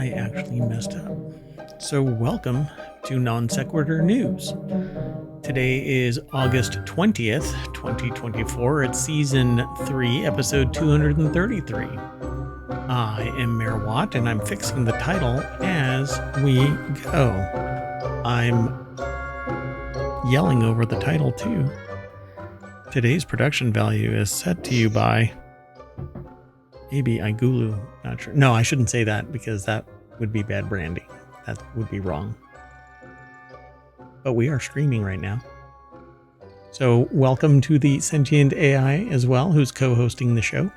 I actually messed up. So welcome to Non Sequitur News. Today is August 20th, 2024. It's Season 3, Episode 233. I am Mayor Watt, and I'm fixing the title as we go. I'm yelling over the title, too. Today's production value is set to you by maybe Igulu. Not sure. No, I shouldn't say that because that would be bad branding. That would be wrong. But we are streaming right now. So welcome to the sentient AI as well, who's co-hosting the show.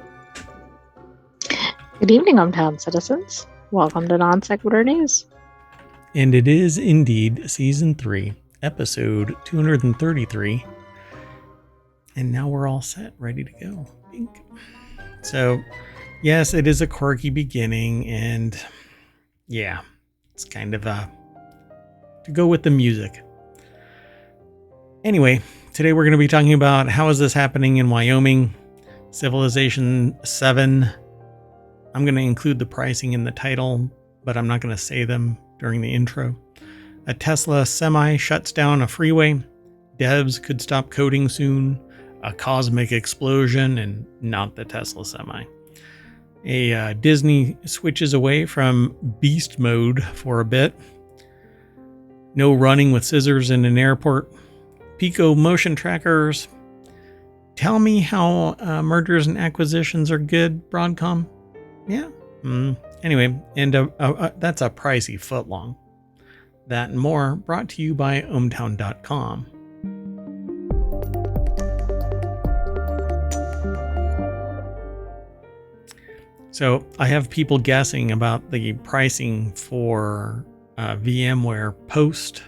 Good evening, hometown citizens. Welcome to Non Sequitur News. And it is indeed Season 3, Episode 233. And now we're all set, ready to go. Bink. So, yes, it is a quirky beginning, and yeah, it's kind of to go with the music. Anyway, today we're going to be talking about how is this happening in Wyoming, Civilization 7. I'm going to include the pricing in the title, but I'm not going to say them during the intro. A Tesla semi shuts down a freeway. Devs could stop coding soon. A cosmic explosion, and not the Tesla semi. A Disney switches away from beast mode for a bit. No running with scissors in an airport. Pico motion trackers. Tell me how mergers and acquisitions are good, Broadcom. Yeah. Anyway, and that's a pricey footlong. That and more brought to you by ohmtown.com. So I have people guessing about the pricing for VMware post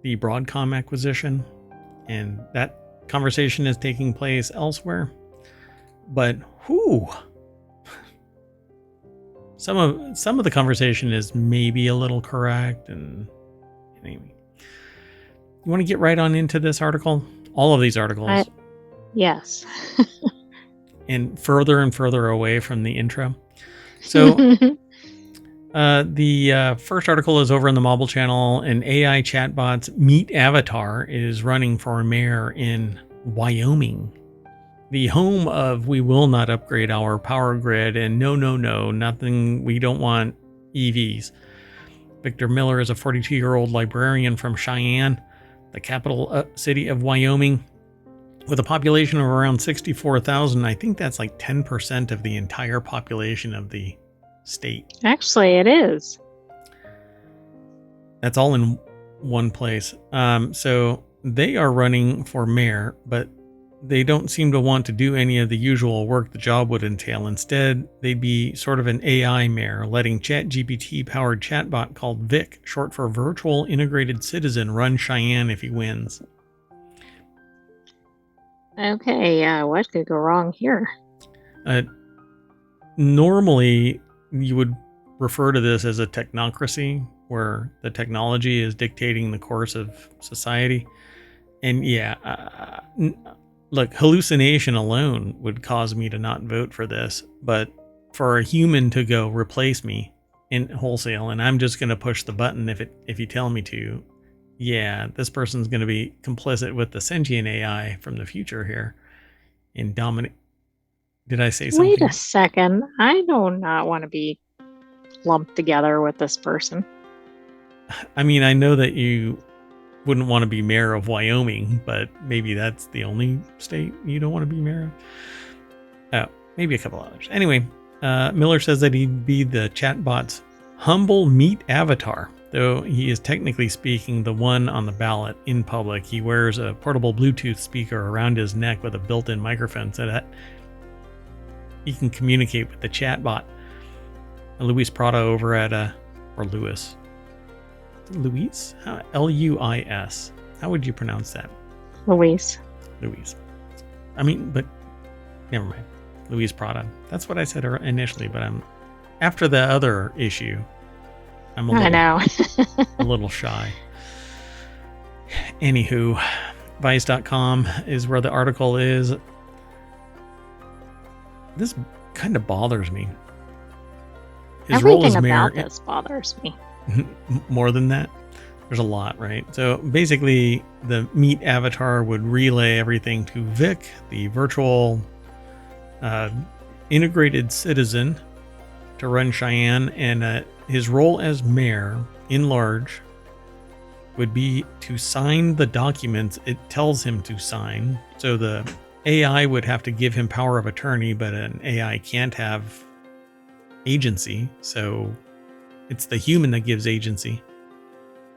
the Broadcom acquisition, and that conversation is taking place elsewhere. But some of the conversation is maybe a little correct. And anyway, you want to get right on into this article? All of these articles. Yes. And further away from the intro. So the first article is over in the Mobile channel. An AI chatbot's Meet Avatar is running for mayor in Wyoming, the home of we will not upgrade our power grid, and no, nothing, we don't want EVs. Victor Miller is a 42-year-old librarian from Cheyenne, the capital city of Wyoming. With a population of around 64,000, I think that's like 10% of the entire population of the state. Actually, it is. That's all in one place. So they are running for mayor, but they don't seem to want to do any of the usual work the job would entail. Instead, they'd be sort of an AI mayor, letting ChatGPT-powered chatbot called Vic, short for Virtual Integrated Citizen, run Cheyenne if he wins. Okay, what could go wrong here? Normally, you would refer to this as a technocracy, where the technology is dictating the course of society. And yeah, look, hallucination alone would cause me to not vote for this. But for a human to go replace me in wholesale, and I'm just going to push the button if you tell me to, yeah, this person's going to be complicit with the sentient AI from the future here in dominate. Did I say something? Wait a second. I do not want to be lumped together with this person. I mean, I know that you wouldn't want to be mayor of Wyoming, but maybe that's the only state you don't want to be mayor of. Oh, maybe a couple others. Anyway, Miller says that he'd be the chatbot's humble meet avatar. Though he is technically speaking the one on the ballot in public. He wears a portable Bluetooth speaker around his neck with a built-in microphone so that he can communicate with the chatbot. Luis Prada over at, or Luis. Luis? Luis. How would you pronounce that? Luis. I mean, but never mind. Luis Prada. That's what I said initially, but after the other issue, I'm a little shy. Anywho, Vice.com is where the article is. This kind of bothers me. his role Everything as mayor. about this bothers me. More than that, there's a lot, right? So basically, the meat avatar would relay everything to Vic, the virtual integrated citizen, to run Cheyenne, and his role as mayor, in large, would be to sign the documents it tells him to sign. So the AI would have to give him power of attorney, but an AI can't have agency. So it's the human that gives agency.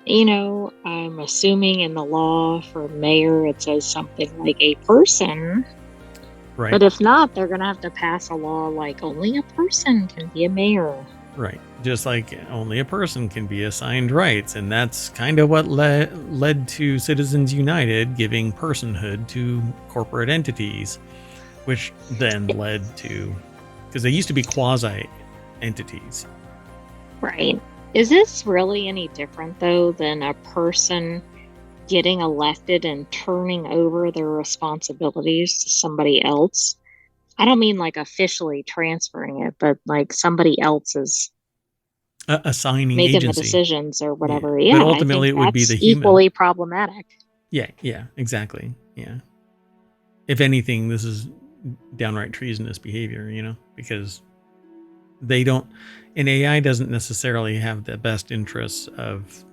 I'm assuming in the law for mayor it says something like a person. Right. But if not, they're going to have to pass a law like only a person can be a mayor. Right. Just like only a person can be assigned rights. And that's kind of what led to Citizens United giving personhood to corporate entities, which then led to, because they used to be quasi entities. Right. Is this really any different, though, than a person getting elected and turning over their responsibilities to somebody else? I don't mean like officially transferring it, but like somebody else is assigning making agency. the decisions or whatever. Yeah. But ultimately, it would be the human. Equally problematic. Yeah, exactly. Yeah. If anything, this is downright treasonous behavior, because they don't, an AI doesn't necessarily have the best interests of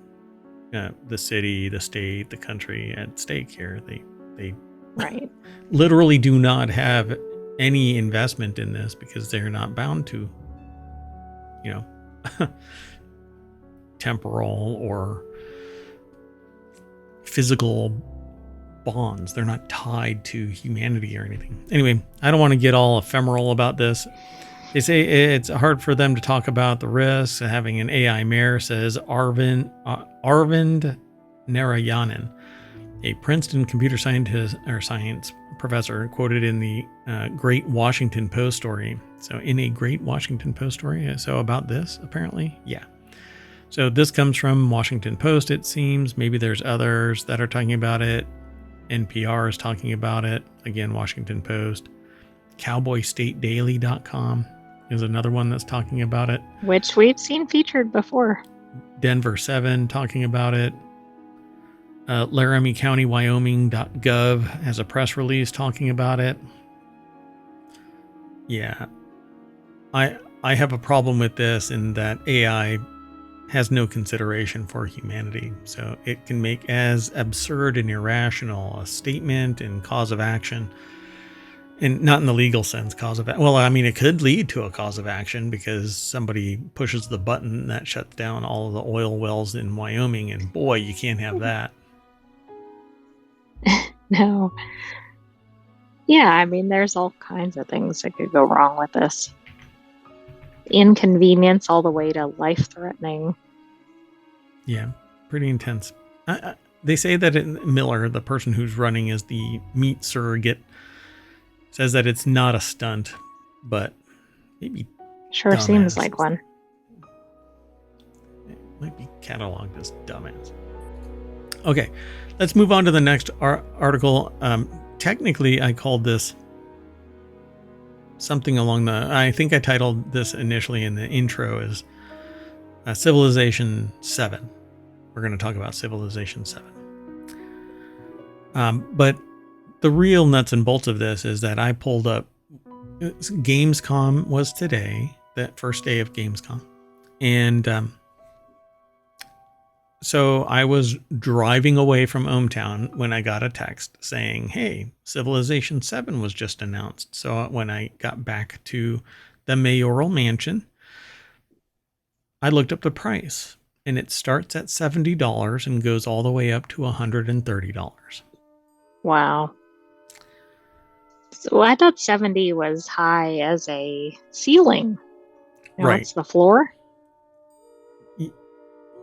the city, the state, the country at stake here. They right. literally do not have any investment in this because they're not bound to, temporal or physical bonds. They're not tied to humanity or anything. Anyway, I don't want to get all ephemeral about this. They say it's hard for them to talk about the risks of having an AI mayor, says Arvind Narayanan, a Princeton computer scientist or science professor, quoted in the Great Washington Post story. So in a Great Washington Post story, so about this, apparently, yeah. So this comes from Washington Post, it seems. Maybe there's others that are talking about it. NPR is talking about it. Again, Washington Post. CowboyStateDaily.com is another one that's talking about it. Which we've seen featured before. Denver 7 talking about it. Laramie County, Wyoming.gov has a press release talking about it. Yeah. I have a problem with this in that AI has no consideration for humanity. So it can make as absurd and irrational a statement and cause of action. And not in the legal sense, cause of action. Well, I mean, it could lead to a cause of action because somebody pushes the button that shuts down all of the oil wells in Wyoming. And boy, you can't have that. No. Yeah, I mean, there's all kinds of things that could go wrong with this. Inconvenience all the way to life-threatening. Yeah, pretty intense. They say that Miller, the person who's running as the meat surrogate, says that it's not a stunt, but maybe sure dumbass. Seems like one. It might be cataloged as dumbass. Okay, let's move on to the next article. Technically, I called this something along I think I titled this initially in the intro as Civilization 7. We're going to talk about Civilization 7. But the real nuts and bolts of this is that I pulled up, Gamescom was today, that first day of Gamescom. And so I was driving away from ohmTown when I got a text saying, hey, Civilization 7 was just announced. So when I got back to the mayoral mansion, I looked up the price, and it starts at $70 and goes all the way up to $130. Wow. So I thought 70 was high as a ceiling. Right. It's the floor?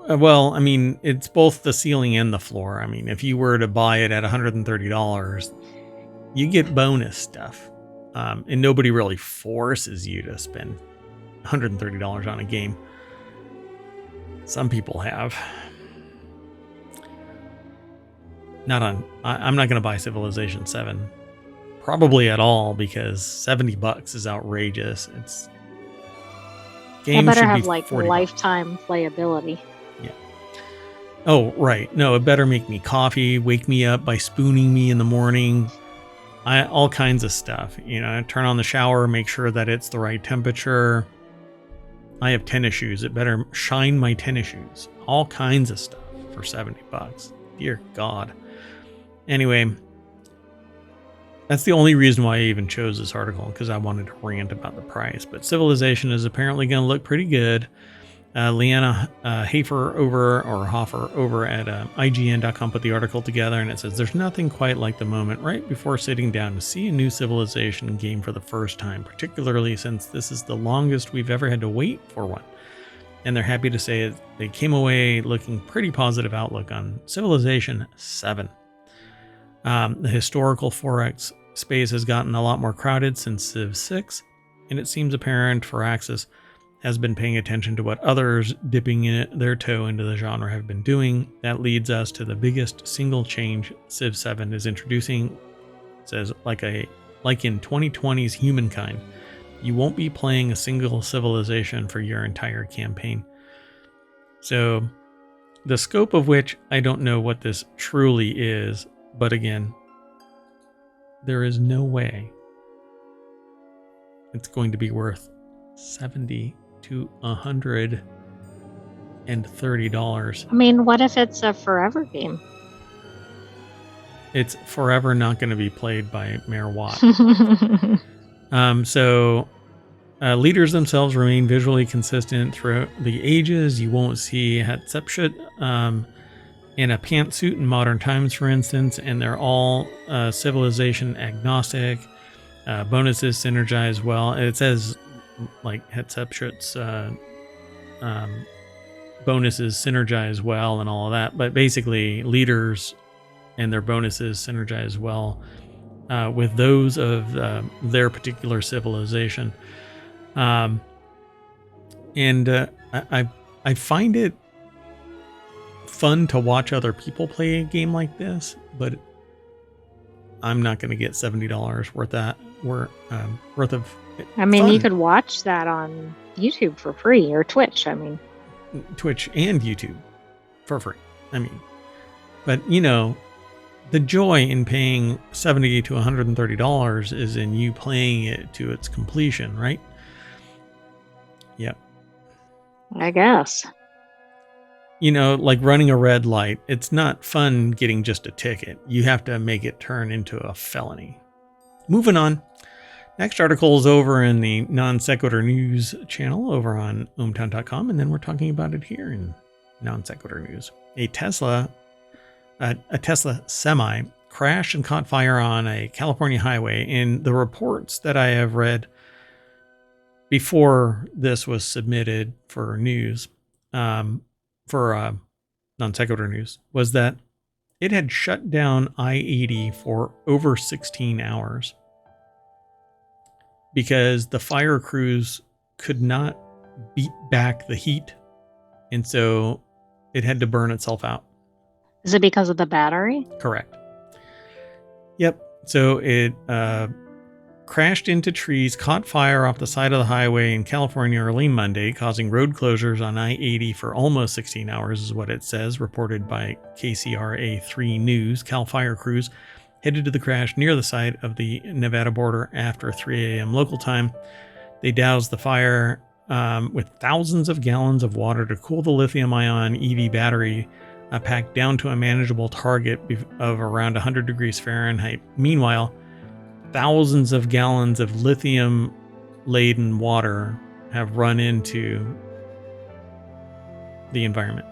Well, I mean, it's both the ceiling and the floor. I mean, if you were to buy it at $130, you get bonus stuff. And nobody really forces you to spend $130 on a game. Some people have. I'm not going to buy Civilization 7. Probably at all, because $70 is outrageous. They Games better should be have like $40. lifetime playability. Yeah. Oh, right. No, it better make me coffee, wake me up by spooning me in the morning. All kinds of stuff. You know, turn on the shower, make sure that it's the right temperature. I have tennis shoes. It better shine my tennis shoes. All kinds of stuff for $70. Dear God. Anyway, that's the only reason why I even chose this article, because I wanted to rant about the price. But Civilization is apparently going to look pretty good. Leanna Hofer over at IGN.com put the article together, and it says there's nothing quite like the moment right before sitting down to see a new Civilization game for the first time, particularly since this is the longest we've ever had to wait for one. And they're happy to say they came away looking pretty positive outlook on Civilization 7. The historical 4X space has gotten a lot more crowded since Civ 6, and it seems apparent Firaxis has been paying attention to what others dipping their toe into the genre have been doing. That leads us to the biggest single change Civ 7 is introducing. It says, like in 2020's Humankind, you won't be playing a single civilization for your entire campaign. So, the scope of which I don't know what this truly is, but again, there is no way it's going to be worth $70 to $130. I mean, what if it's a forever game? It's forever not going to be played by Mayor Watt. Leaders themselves remain visually consistent throughout the ages. You won't see Hatshepsut in a pantsuit in modern times, for instance, and they're all civilization agnostic. Bonuses synergize well. It says like Hatshepsut's bonuses synergize well and all of that, but basically leaders and their bonuses synergize well with those of their particular civilization. I find it fun to watch other people play a game like this, but I'm not going to get $70 worth of. I mean, fun. you could watch that on YouTube for free, or Twitch. I mean, Twitch and YouTube for free. I mean, but you know, the joy in paying $70 to $130 is in you playing it to its completion, right? Yep. I guess. You know, like running a red light, it's not fun getting just a ticket. You have to make it turn into a felony. Moving on. Next article is over in the Non-Sequitur News channel over on ohmtown.com, and then we're talking about it here in Non-Sequitur News. A Tesla semi crashed and caught fire on a California highway. In the reports that I have read before this was submitted for news, for Non-Sequitur News, was that it had shut down I-80 for over 16 hours because the fire crews could not beat back the heat, and so it had to burn itself out. Is it because of the battery? Correct. Yep. So it crashed into trees, caught fire off the side of the highway in California early Monday, causing road closures on I-80 for almost 16 hours, is what it says, reported by KCRA3 News. Cal Fire crews headed to the crash near the site of the Nevada border after 3 a.m. local time. They doused the fire with thousands of gallons of water to cool the lithium-ion EV battery packed down to a manageable target of around 100 degrees Fahrenheit. Meanwhile, thousands of gallons of lithium-laden water have run into the environment.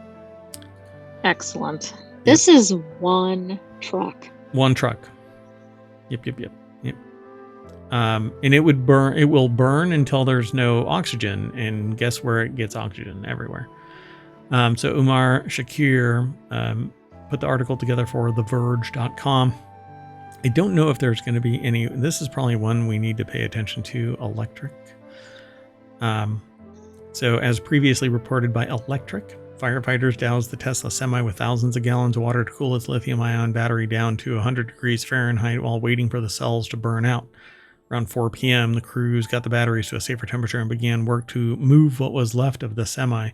Excellent. This is one truck. One truck. Yep. And it will burn until there's no oxygen. And guess where it gets oxygen? Everywhere. So Umar Shakir put the article together for TheVerge.com. I don't know if there's going to be any. This is probably one we need to pay attention to. Electric. So as previously reported by Electric, firefighters doused the Tesla semi with thousands of gallons of water to cool its lithium-ion battery down to 100 degrees Fahrenheit while waiting for the cells to burn out. Around 4 p.m., the crews got the batteries to a safer temperature and began work to move what was left of the semi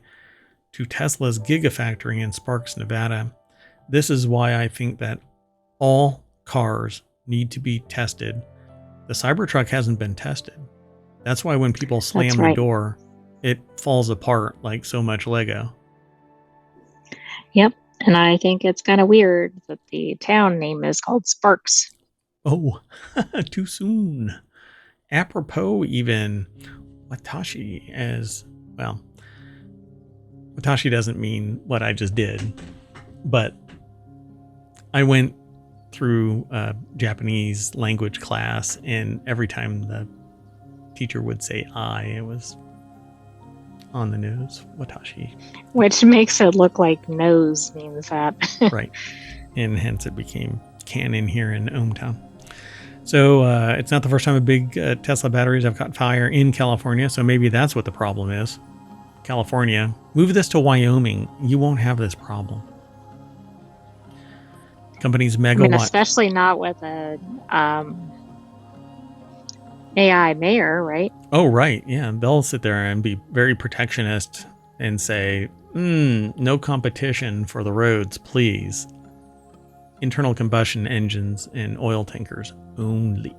to Tesla's Gigafactory in Sparks, Nevada. This is why I think that all cars need to be tested. The Cybertruck hasn't been tested. That's why when people slam the door, it falls apart like so much Lego. Yep. And I think it's kind of weird that the town name is called Sparks. Oh, too soon. Apropos, even Watashi as well. Watashi doesn't mean what I just did, but I went through a Japanese language class, and every time the teacher would say I, it was on the nose. Watashi. Which makes it look like nose means that. Right. And hence it became canon here in ohmTown. So it's not the first time a big Tesla batteries have caught fire in California. So maybe that's what the problem is. California, move this to Wyoming. You won't have this problem. Company's megawatt. I mean, especially not with a AI mayor, right? Oh, right. Yeah. They'll sit there and be very protectionist and say, no competition for the roads, please. Internal combustion engines and oil tankers only.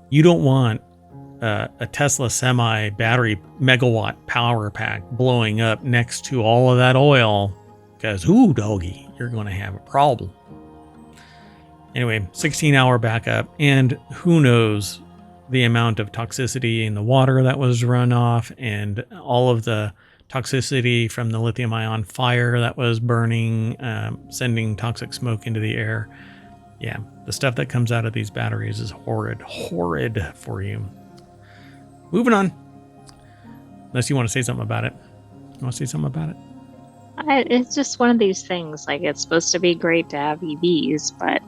You don't want a Tesla semi battery megawatt power pack blowing up next to all of that oil, because, ooh, doggy, you're going to have a problem. Anyway, 16-hour backup, and who knows the amount of toxicity in the water that was run off, and all of the toxicity from the lithium-ion fire that was burning, sending toxic smoke into the air. Yeah, the stuff that comes out of these batteries is horrid for you. Moving on. Unless you want to say something about it. You want to say something about it? It's just one of these things. Like, it's supposed to be great to have EVs, but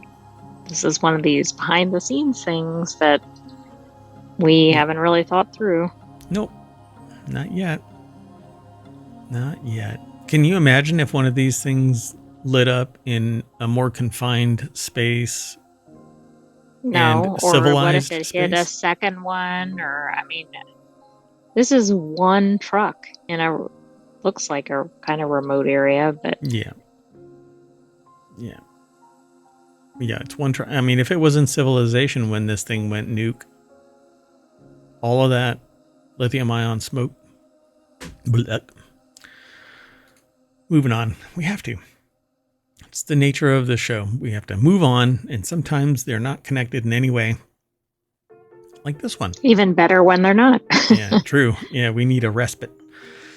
this is one of these behind-the-scenes things that we haven't really thought through. Nope. Not yet. Not yet. Can you imagine if one of these things lit up in a more confined space? No, or what if it hit a second one? Or, I mean, this is one truck in looks like a kind of remote area, but yeah, it's one truck. I mean, if it was in Civilization when this thing went nuke, all of that lithium-ion smoke. Blech. Moving on. We have to. It's the nature of the show. We have to move on, and sometimes they're not connected in any way. Like this one. Even better when they're not. Yeah, true. Yeah, we need a respite.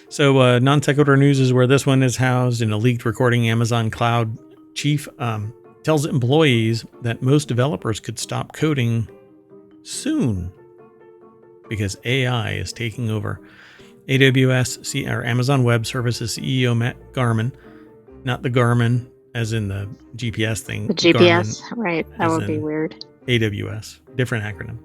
So non-sequitur news is where this one is housed. In a leaked recording, Amazon Cloud chief tells employees that most developers could stop coding soon because AI is taking over. AWS or Amazon Web Services CEO Matt Garman, not the Garmin as in the GPS thing. The GPS, Garmin, right? That would be weird. AWS, different acronym.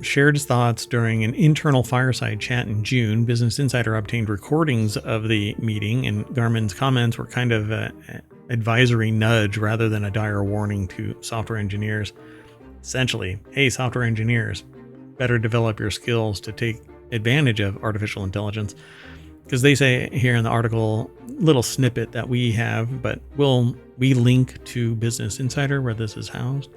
Shared his thoughts during an internal fireside chat in June. Business Insider obtained recordings of the meeting, and Garmin's comments were kind of an advisory nudge rather than a dire warning to software engineers. Essentially, hey, software engineers, better develop your skills to take advantage of artificial intelligence, because they say here in the article, little snippet that we have, but we link to Business Insider where this is housed.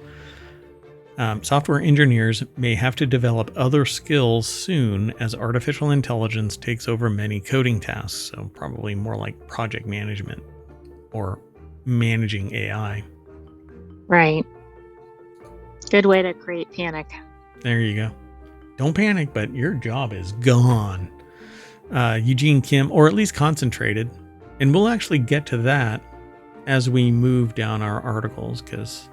Software engineers may have to develop other skills soon as artificial intelligence takes over many coding tasks. So probably more like project management or managing AI. Right. Good way to create panic. There you go. Don't panic, but your job is gone. Eugene Kim, or at least concentrated. And we'll actually get to that as we move down our articles, because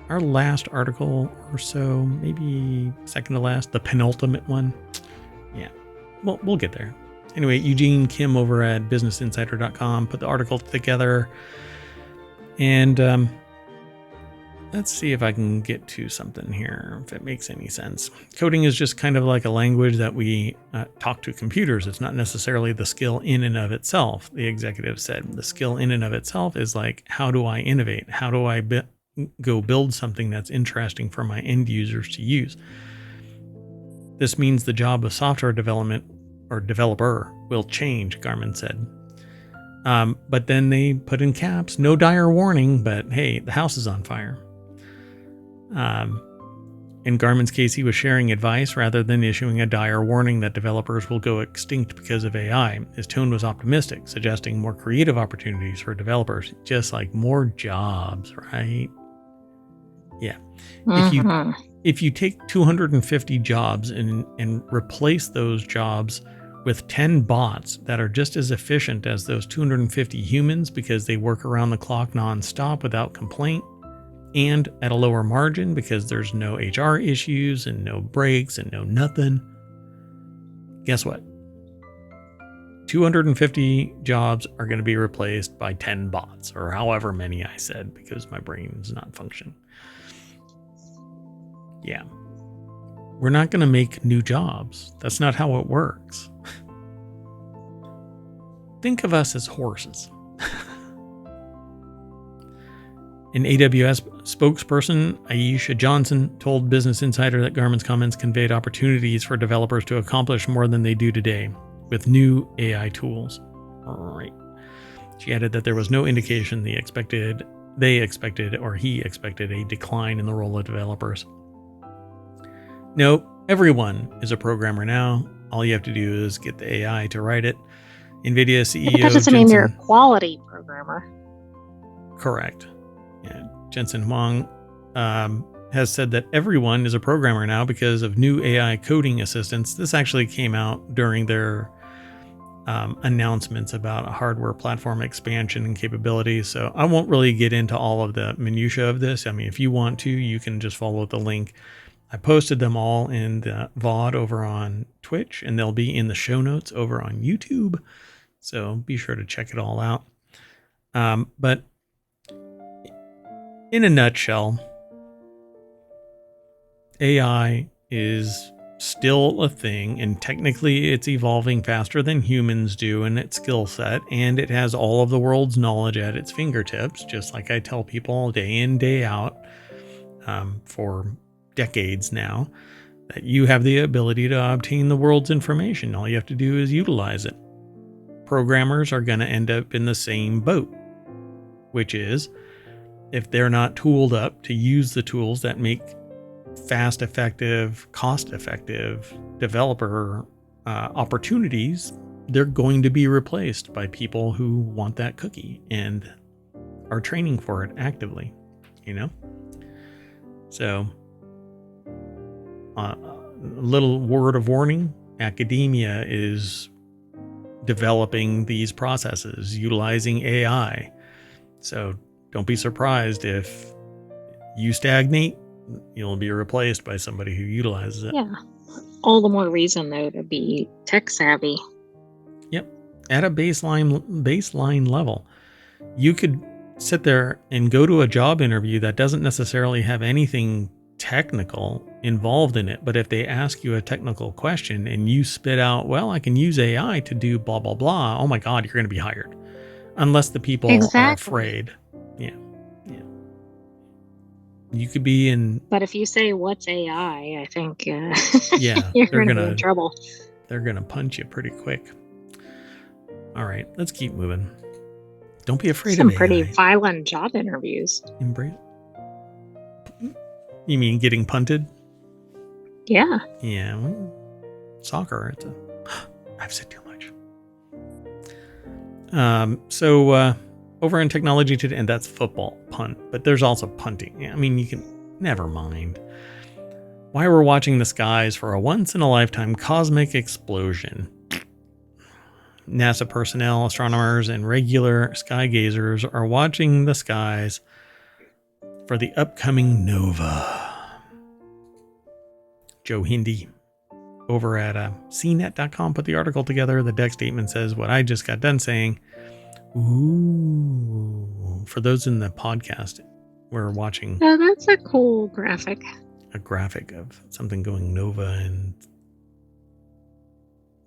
our last article or so, maybe second to last, the penultimate one. Yeah, well, we'll get there. Anyway, Eugene Kim over at businessinsider.com put the article together. And let's see if I can get to something here, if it makes any sense. Coding is just kind of like a language that we talk to computers. It's not necessarily the skill in and of itself. The executive said the skill in and of itself is like, how do I innovate? How do I go build something that's interesting for my end users to use. This means the job of software development or developer will change, Garmin said. But then they put in caps, no dire warning, but hey, the house is on fire. In Garmin's case, he was sharing advice rather than issuing a dire warning that developers will go extinct because of AI. His tone was optimistic, suggesting more creative opportunities for developers, just like more jobs, right? Yeah. If you take 250 jobs and replace those jobs with 10 bots that are just as efficient as those 250 humans because they work around the clock nonstop without complaint, and at a lower margin because there's no HR issues and no breaks and no nothing, guess what? 250 jobs are going to be replaced by 10 bots, or however many I said, because my brain is not functioning. Yeah. We're not going to make new jobs. That's not how it works. Think of us as horses. An AWS spokesperson, Aisha Johnson, told Business Insider that Garmin's comments conveyed opportunities for developers to accomplish more than they do today with new AI tools. All right. She added that there was no indication they expected or he expected a decline in the role of developers. No, everyone is a programmer now. All you have to do is get the AI to write it. NVIDIA CEO That doesn't mean you're a quality programmer. Correct. Yeah, Jensen Huang has said that everyone is a programmer now because of new AI coding assistants. This actually came out during their announcements about a hardware platform expansion and capabilities. So I won't really get into all of the minutia of this. I mean, if you want to, you can just follow the link. I posted them all in the VOD over on Twitch, and they'll be in the show notes over on YouTube. So be sure to check it all out. But in a nutshell, AI is still a thing, and technically it's evolving faster than humans do in its skill set, and it has all of the world's knowledge at its fingertips, just like I tell people day in, day out, for decades now, that you have the ability to obtain the world's information. All you have to do is utilize it. Programmers are going to end up in the same boat, which is if they're not tooled up to use the tools that make fast, effective, cost-effective developer opportunities, they're going to be replaced by people who want that cookie and are training for it actively, you know? So, a little word of warning, academia is developing these processes, utilizing AI. So don't be surprised if you stagnate, you'll be replaced by somebody who utilizes it. Yeah. All the more reason, though, to be tech savvy. Yep. At a baseline level, you could sit there and go to a job interview that doesn't necessarily have anything technical involved in it. But if they ask you a technical question and you spit out, well, I can use AI to do blah, blah, blah. Oh my God, you're going to be hired. Unless the people are afraid. Yeah. Yeah. You could be in. But if you say, what's AI, I think yeah, you're going to be in trouble. They're going to punch you pretty quick. All right, let's keep moving. Don't be afraid of AI. Some pretty violent job interviews. Embrace. You mean getting punted? Yeah. Yeah. Well, soccer. I've said too much. So over in technology today, and that's football, punt, but there's also punting. I mean, you can never mind. Why we're watching the skies for a once-in-a-lifetime cosmic explosion. NASA personnel, astronomers, and regular sky gazers are watching the skies for the upcoming nova. Joe Hindi over at cnet.com put the article together. The deck statement says what I just got done saying. Ooh, for those in the podcast, we're watching. Oh, that's a cool graphic. A graphic of something going nova and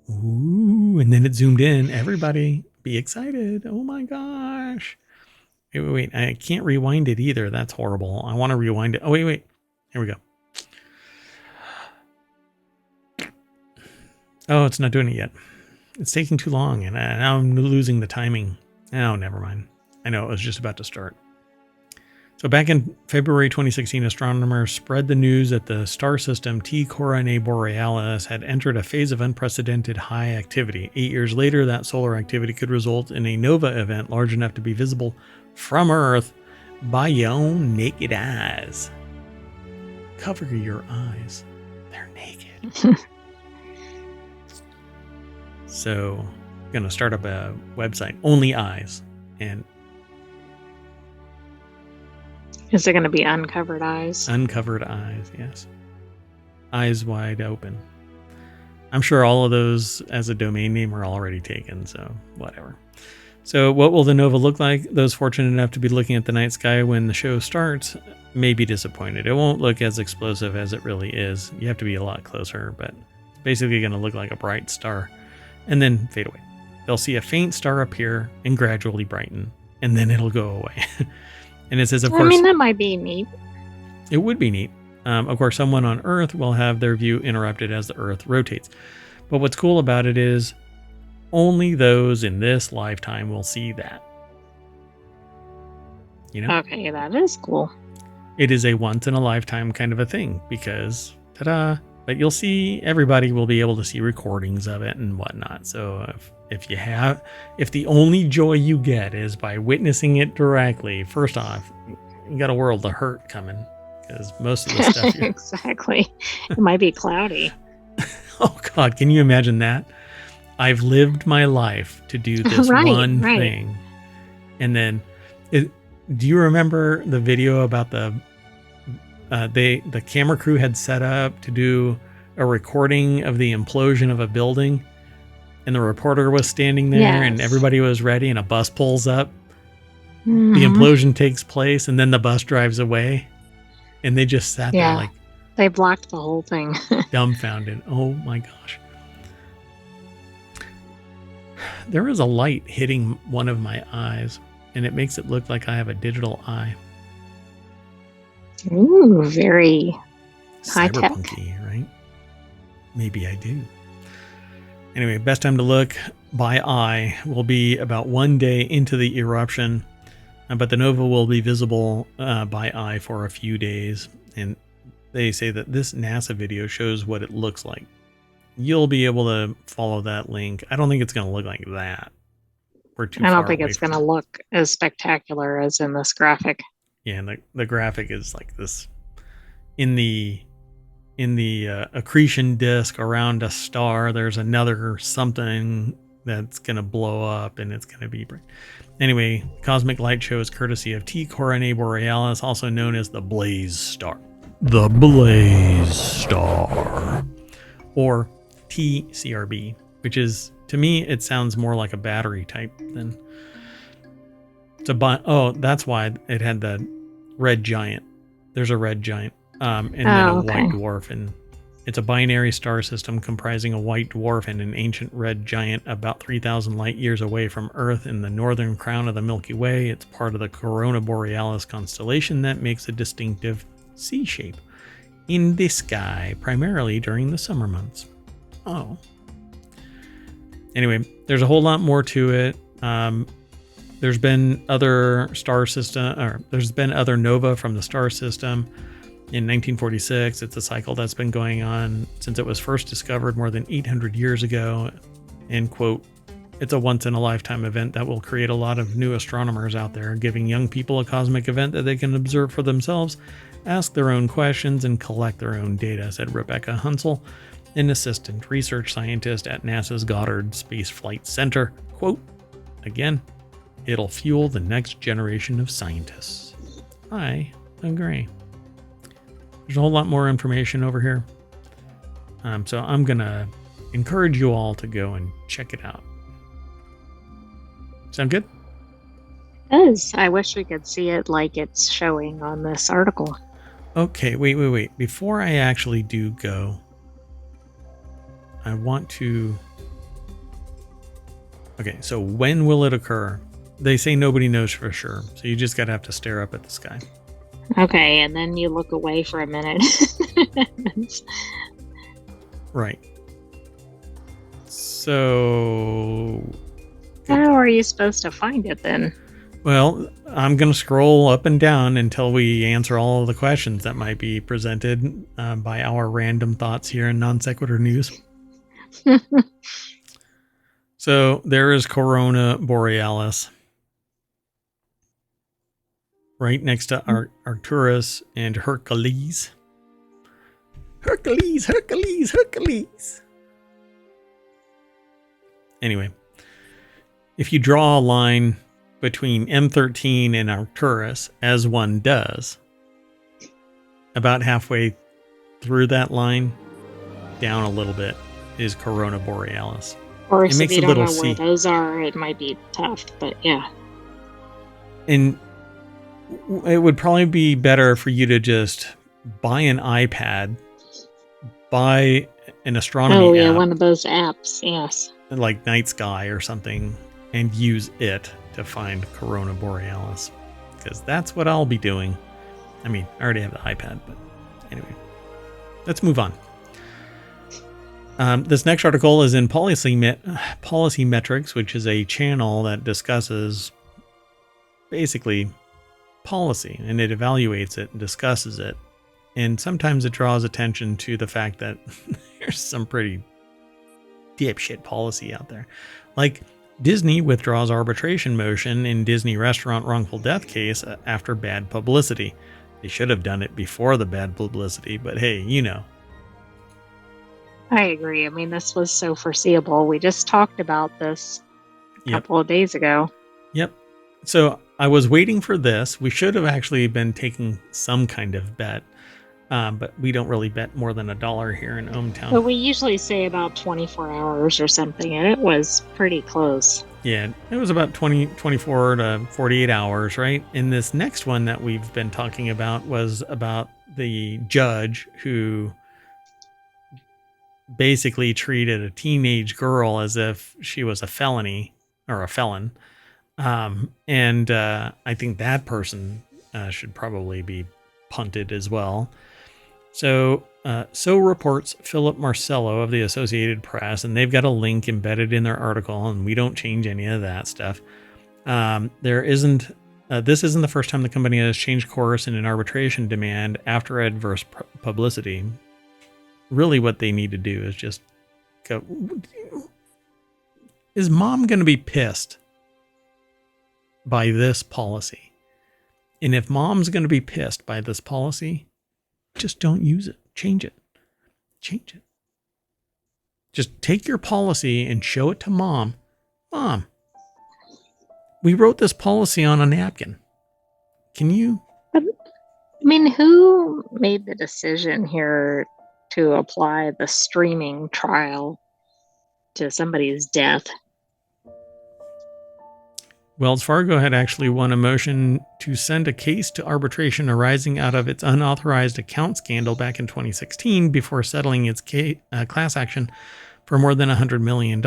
ooh, and then it zoomed in. Everybody be excited. Oh my gosh. Wait. I can't rewind it either. That's horrible. I want to rewind it. Oh, wait. Here we go. Oh, it's not doing it yet. It's taking too long, and now I'm losing the timing. Oh, never mind. I know it was just about to start. So back in February 2016, astronomers spread the news that the star system T Coronea Borealis had entered a phase of unprecedented high activity. 8 years later, that solar activity could result in a nova event large enough to be visible from Earth by your own naked eyes. Cover your eyes. They're naked. So, I'm going to start up a website, Only Eyes. And Is it going to be uncovered eyes? Uncovered eyes, yes. Eyes wide open. I'm sure all of those as a domain name are already taken, so whatever. So what will the nova look like? Those fortunate enough to be looking at the night sky when the show starts may be disappointed. It won't look as explosive as it really is. You have to be a lot closer, but it's basically going to look like a bright star and then fade away. They'll see a faint star appear and gradually brighten, and then it'll go away. And it says, of course... I mean, that might be neat. It would be neat. Of course, someone on Earth will have their view interrupted as the Earth rotates. But what's cool about it is only those in this lifetime will see that. You know? Okay, that is cool. It is a once-in-a-lifetime kind of a thing because, ta-da! But you'll see, everybody will be able to see recordings of it and whatnot. So if the only joy you get is by witnessing it directly, first off, you got a world of hurt coming because most of the stuff exactly. It might be cloudy. Oh God, can you imagine that? I've lived my life to do this one thing. And then do you remember the video about the camera crew had set up to do a recording of the implosion of a building, and the reporter was standing there and everybody was ready, and a bus pulls up. Mm-hmm. The implosion takes place, and then the bus drives away, and they just sat there like they blocked the whole thing. Dumbfounded. Oh my gosh. There is a light hitting one of my eyes, and it makes it look like I have a digital eye. Ooh, very high tech. Cyberpunky, right? Maybe I do. Anyway, best time to look by eye will be about 1 day into the eruption, but the nova will be visible by eye for a few days. And they say that this NASA video shows what it looks like. You'll be able to follow that link. I don't think it's going to look like that. We're too far away. I don't think it's going to look as spectacular as in this graphic. Yeah, and the graphic is like this in the accretion disk around a star. There's another something that's going to blow up, and it's going to be bright. Anyway, cosmic light show is courtesy of T Coronea Borealis, also known as the Blaze Star. The Blaze Star, or TCRB, which is, to me, it sounds more like a battery type than. That's why it had the red giant. There's a red giant, and then a white dwarf, and it's a binary star system comprising a white dwarf and an ancient red giant about 3,000 light years away from Earth in the northern crown of the Milky Way. It's part of the Corona Borealis constellation that makes a distinctive C shape in the sky, primarily during the summer months. Oh. Anyway, there's a whole lot more to it. There's been other other nova from the star system. In 1946, it's a cycle that's been going on since it was first discovered more than 800 years ago. And quote, it's a once-in-a-lifetime event that will create a lot of new astronomers out there, giving young people a cosmic event that they can observe for themselves, ask their own questions, and collect their own data, said Rebecca Hunsel, an assistant research scientist at NASA's Goddard Space Flight Center. Quote, again, it'll fuel the next generation of scientists. I agree. There's a whole lot more information over here. So I'm going to encourage you all to go and check it out. Sound good? It does. I wish we could see it like it's showing on this article. Okay, wait. Before I actually do go, I want to... Okay, so when will it occur? They say nobody knows for sure, so you just gotta have to stare up at the sky. Okay, and then you look away for a minute. Right. So... How are you supposed to find it then? Well, I'm going to scroll up and down until we answer all of the questions that might be presented by our random thoughts here in Non Sequitur News. So there is Corona Borealis right next to Arcturus and Hercules. Hercules, Hercules, Hercules. Anyway, if you draw a line between M13 and Arcturus, as one does, about halfway through that line, down a little bit, is Corona Borealis. Of course, if you don't know where those are, it might be tough, but yeah. And it would probably be better for you to just buy an iPad, buy an astronomy app. One of those apps, yes. Like Night Sky or something, and use it to find Corona Borealis, because that's what I'll be doing. I mean, I already have the iPad, but anyway, let's move on. This next article is in Policy Metrics, which is a channel that discusses basically policy, and it evaluates it and discusses it. And sometimes it draws attention to the fact that there's some pretty dipshit policy out there. Like, Disney withdraws arbitration motion in Disney restaurant wrongful death case after bad publicity. They should have done it before the bad publicity, but hey, you know. I agree. I mean, this was so foreseeable. We just talked about this a couple of days ago. Yep. So I was waiting for this. We should have actually been taking some kind of bet. But we don't really bet more than $1 here in ohmTown. But we usually say about 24 hours or something, and it was pretty close. Yeah, it was about 24 to 48 hours, right? And this next one that we've been talking about was about the judge who basically treated a teenage girl as if she was a felony or a felon. And I think that person should probably be punted as well. So reports Philip Marcello of the Associated Press, and they've got a link embedded in their article, and we don't change any of that stuff. This isn't the first time the company has changed course in an arbitration demand after adverse publicity. Really, what they need to do is just go. Is mom going to be pissed by this policy? And if mom's going to be pissed by this policy, just don't use it. Change it. Change it. Just take your policy and show it to mom. Mom, we wrote this policy on a napkin. Can you? I mean, who made the decision here to apply the streaming trial to somebody's death? Wells Fargo had actually won a motion to send a case to arbitration arising out of its unauthorized account scandal back in 2016 before settling its class action for more than $100 million.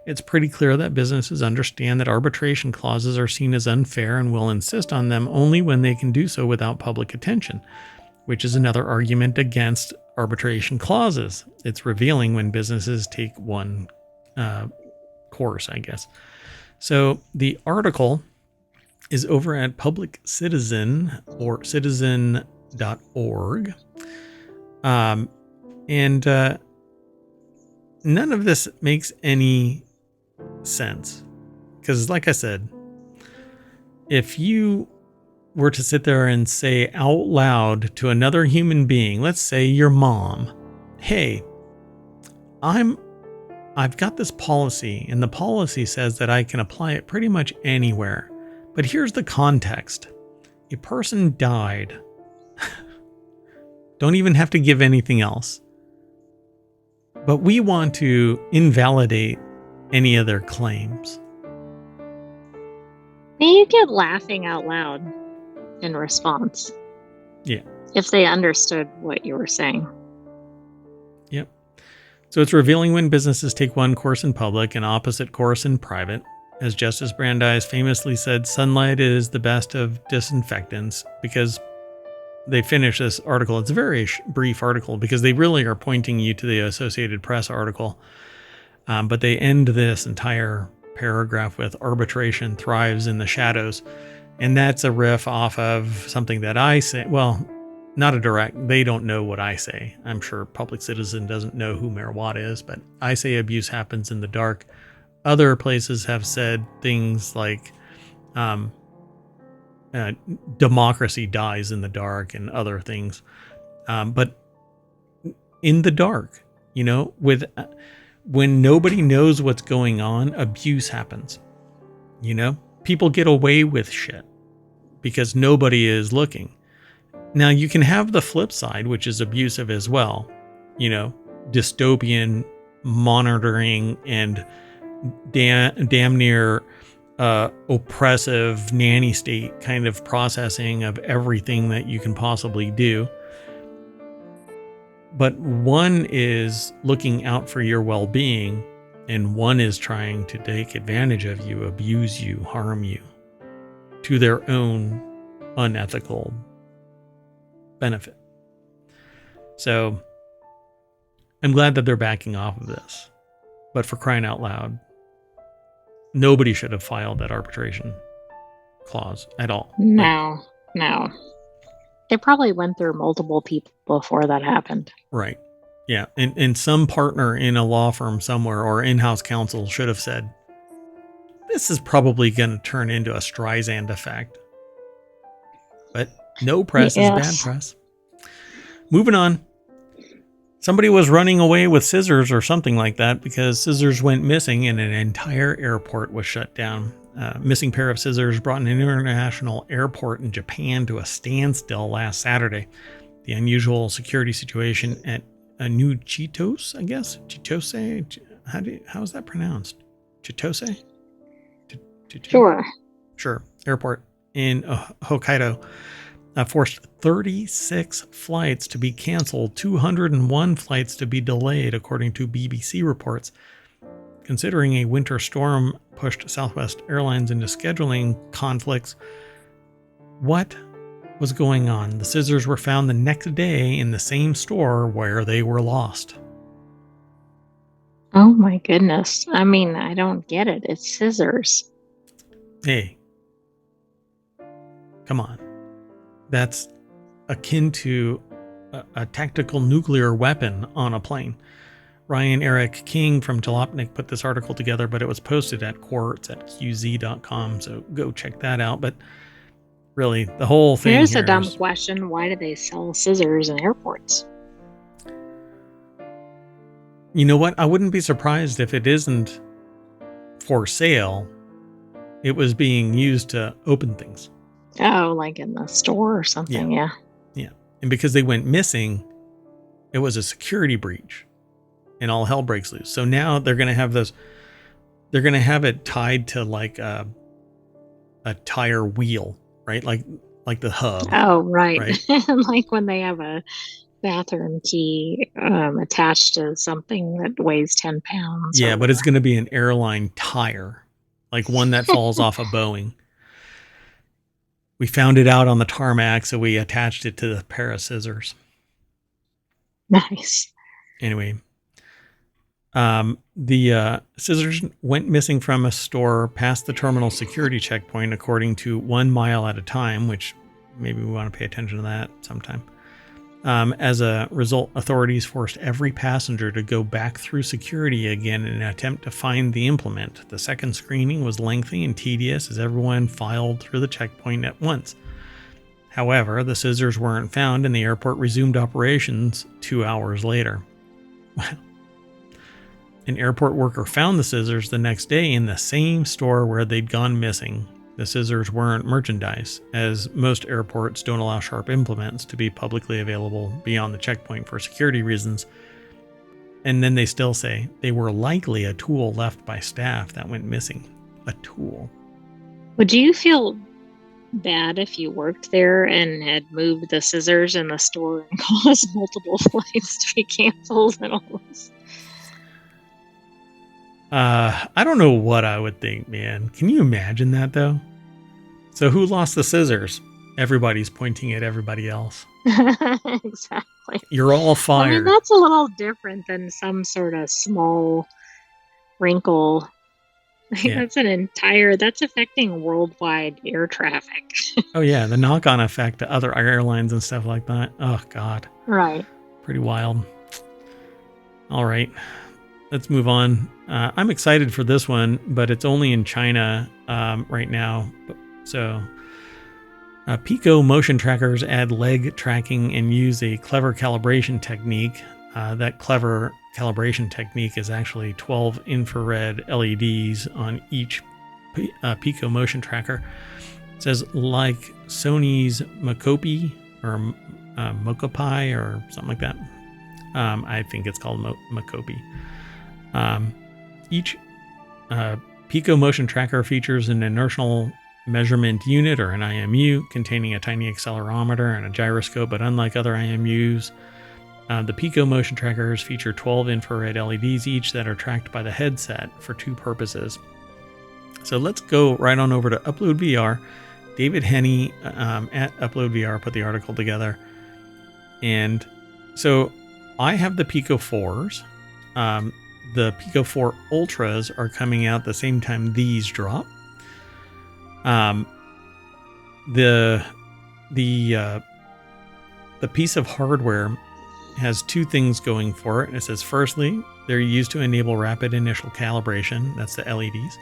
It's pretty clear that businesses understand that arbitration clauses are seen as unfair and will insist on them only when they can do so without public attention, which is another argument against arbitration clauses. It's revealing when businesses take one course, I guess. So the article is over at Public Citizen or citizen.org. And none of this makes any sense. Because like I said, if you were to sit there and say out loud to another human being, let's say your mom, hey, I've got this policy, and the policy says that I can apply it pretty much anywhere. But here's the context. A person died. Don't even have to give anything else. But we want to invalidate any of their claims. You get laughing out loud in response. Yeah. If they understood what you were saying. Yep. So it's revealing when businesses take one course in public and opposite course in private. as Justice Brandeis famously said, sunlight is the best of disinfectants, because they finish this article. It's a very brief article because they really are pointing you to the Associated Press article. But they end this entire paragraph with arbitration thrives in the shadows. And that's a riff off of something that I say. Well, not a direct, they don't know what I say. I'm sure Public Citizen doesn't know who Mayor Watt is, but I say abuse happens in the dark. Other places have said things like democracy dies in the dark and other things. But in the dark, when nobody knows what's going on, abuse happens. People get away with shit because nobody is looking. Now, you can have the flip side, which is abusive as well. Dystopian monitoring and damn near oppressive nanny state kind of processing of everything that you can possibly do. But one is looking out for your well-being, and one is trying to take advantage of you, abuse you, harm you to their own unethical benefit. So I'm glad that they're backing off of this. But for crying out loud, nobody should have filed that arbitration clause at all. No. They probably went through multiple people before that happened. Right. Yeah. And some partner in a law firm somewhere or in-house counsel should have said, this is probably going to turn into a Streisand effect. But no press is bad press. Moving on. Somebody was running away with scissors or something like that because scissors went missing and an entire airport was shut down. Missing pair of scissors brought an international airport in Japan to a standstill last Saturday. The unusual security situation at a new Chitose, I guess? Chitose? How is that pronounced? Chitose? Sure. Airport in Hokkaido forced 36 flights to be canceled, 201 flights to be delayed, according to BBC reports. Considering a winter storm pushed Southwest Airlines into scheduling conflicts, what was going on? The scissors were found the next day in the same store where they were lost. Oh my goodness. I mean, I don't get it. It's scissors. Hey, come on. That's akin to a tactical nuclear weapon on a plane. Ryan Eric King from Jalopnik put this article together, but it was posted at quartz@qz.com, so go check that out. But really, the whole thing Here's a dumb question. Why do they sell scissors in airports? You know what? I wouldn't be surprised if it isn't for sale. It was being used to open things. Oh, like in the store or something, yeah. And because they went missing, it was a security breach. And all hell breaks loose. So now they're going to have those. They're going to have it tied to like a tire wheel, right? Like the hub. Oh, right. Like when they have a bathroom key attached to something that weighs 10 pounds. Yeah, but it's going to be an airline tire, like one that falls off a Boeing. We found it out on the tarmac, so we attached it to the pair of scissors. Nice. Anyway. The scissors went missing from a store past the terminal security checkpoint, according to 1 mile at a time, which maybe we want to pay attention to that sometime. As a result, authorities forced every passenger to go back through security again in an attempt to find the implement. The second screening was lengthy and tedious as everyone filed through the checkpoint at once. However, the scissors weren't found and the airport resumed operations 2 hours later. Wow. An airport worker found the scissors the next day in the same store where they'd gone missing. The scissors weren't merchandise, as most airports don't allow sharp implements to be publicly available beyond the checkpoint for security reasons. And then they still say they were likely a tool left by staff that went missing. A tool. Would you feel bad if you worked there and had moved the scissors in the store and caused multiple flights to be canceled and all this? I don't know what I would think, man. Can you imagine that though? So who lost the scissors? Everybody's pointing at everybody else. Exactly. You're all I mean, fired. that's a little different than some sort of small wrinkle. Yeah. That's affecting worldwide air traffic. Oh yeah, the knock-on effect to other airlines and stuff like that. Oh God, Right. pretty wild. All right, let's move on. I'm excited for this one, but it's only in China right now. So Pico motion trackers add leg tracking and use a clever calibration technique. That clever calibration technique is actually 12 infrared LEDs on each Pico motion tracker. It says like Sony's Mocopi or Mocopi or something like that. I think it's called Mocopi. Each Pico motion tracker features an inertial measurement unit or an IMU containing a tiny accelerometer and a gyroscope, but unlike other IMUs, the Pico motion trackers feature 12 infrared LEDs each that are tracked by the headset for two purposes. So let's go right on over to Upload VR. David Henney at Upload VR put the article together. And so I have the Pico 4s. The Pico 4 Ultras are coming out the same time these drop. The piece of hardware has two things going for it. It says, firstly, they're used to enable rapid initial calibration. That's the LEDs,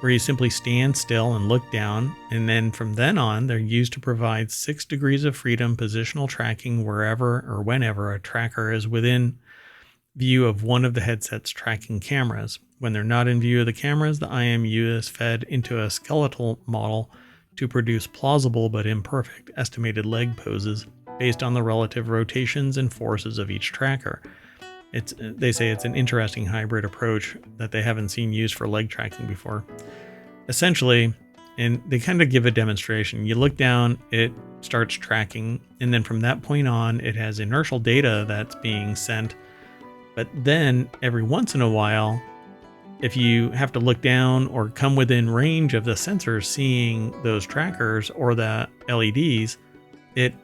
where you simply stand still and look down. And then from then on, they're used to provide 6 degrees of freedom positional tracking wherever or whenever a tracker is within view of one of the headset's tracking cameras. When they're not in view of the cameras, the IMU is fed into a skeletal model to produce plausible but imperfect estimated leg poses based on the relative rotations and forces of each tracker. They say it's an interesting hybrid approach that they haven't seen used for leg tracking before. Essentially, and they kind of give a demonstration. You look down, it starts tracking, and then from that point on, it has inertial data that's being sent. But then every once in a while, if you have to look down or come within range of the sensors seeing those trackers or the LEDs, it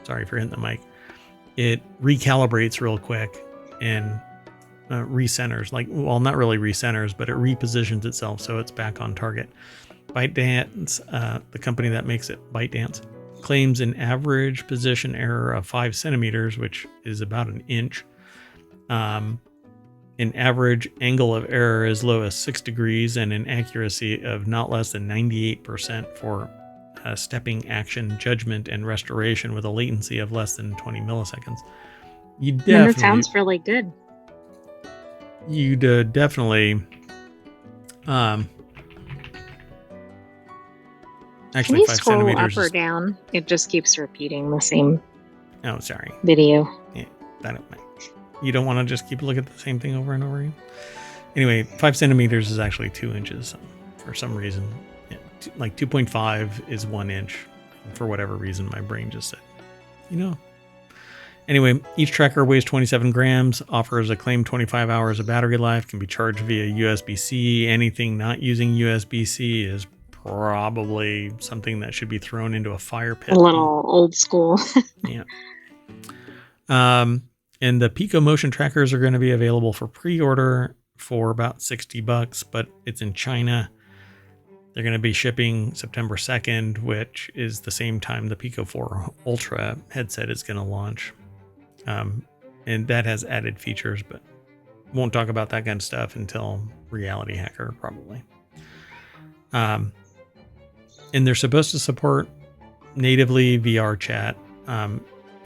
sorry for hitting the mic. It recalibrates real quick and recenters, not really recenters, but it repositions itself so it's back on target. ByteDance, the company that makes it, ByteDance, claims an average position error of 5 centimeters, which is about an inch. An average angle of error as low as 6 degrees and an accuracy of not less than 98% for stepping action judgment and restoration with a latency of less than 20 milliseconds. That sounds really good. You'd definitely actually, can you 5 scroll centimeters up or down? It just keeps repeating the same video. Yeah, you don't want to just keep looking at the same thing over and over again. Anyway, 5 centimeters is actually 2 inches for some reason. Yeah, like 2.5 is 1 inch. For whatever reason, my brain just said, Anyway, each tracker weighs 27 grams, offers a claimed 25 hours of battery life, can be charged via USB-C. Anything not using USB-C is probably something that should be thrown into a fire pit. A little old school. Yeah. And the Pico motion trackers are going to be available for pre-order for about $60, but it's in China. They're going to be shipping September 2nd, which is the same time the Pico 4 Ultra headset is going to launch. And that has added features, but won't talk about that kind of stuff until Reality Hacker, probably. And they're supposed to support natively VR chat